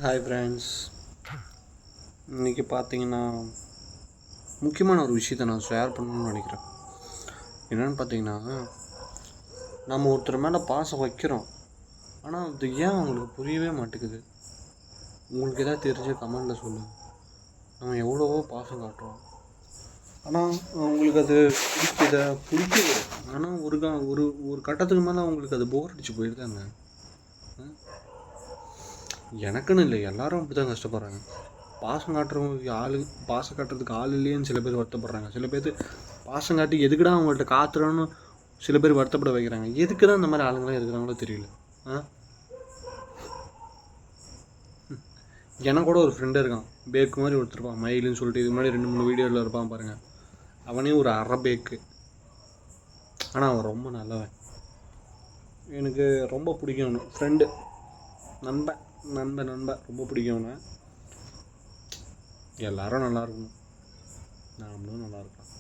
Hi friends. இன்றைக்கி பார்த்தீங்கன்னா முக்கியமான ஒரு விஷயத்தை நான் ஷேர் பண்ணணும்னு நினைக்கிறேன். என்னென்னு பார்த்தீங்கன்னா, நம்ம ஒருத்தர் மேலே பாசம் வைக்கிறோம், ஆனால் அது ஏன் அவங்களுக்கு புரியவே மாட்டேங்குது. உங்களுக்கு எதாவது தெரிஞ்ச கமெண்டில் சொல்லுங்கள். நம்ம எவ்வளவோ பாசம் காட்டுறோம், ஆனால் அவங்களுக்கு அது பிடிக்குது. ஆனால் ஒரு ஒரு கட்டத்துக்கு மேலே அவங்களுக்கு அது போர் அடிச்சு போயிடுதாங்க. எனக்குன்னு இல்லை, எல்லாரும் அப்படி தான் கஷ்டப்படுறாங்க. பாசம் காட்டுறவங்களுக்கு பாசம் காட்டுறதுக்கு ஆள் இல்லையேன்னு சில பேர் வருத்தப்படுறாங்க. சில பேர் பாசம் காட்டி எதுக்குடா அவங்கள்ட்ட காத்துறோன்னு சில பேர் வருத்தப்பட வைக்கிறாங்க. எதுக்கு தான் இந்த மாதிரி ஆளுங்களாம் இருக்கிறாங்களோ தெரியல. எனக்கு கூட ஒரு ஃப்ரெண்டு இருக்கான், பேக்கு மாதிரி ஒருத்தருப்பான், மயிலுன்னு சொல்லிட்டு. இது மாதிரி 2-3 வீடியோவில் இருப்பான் பாருங்கள். அவனே ஒரு அரை பேக்கு, ஆனால் அவன் ரொம்ப நல்லவன். எனக்கு ரொம்ப பிடிக்கும் அவனு. ஃப்ரெண்டு, நண்பன் ரொம்ப பிடிக்கும் அவனை. எல்லாரும் நல்லா இருக்கணும், நாமளும் நல்லா இருக்கலாம்.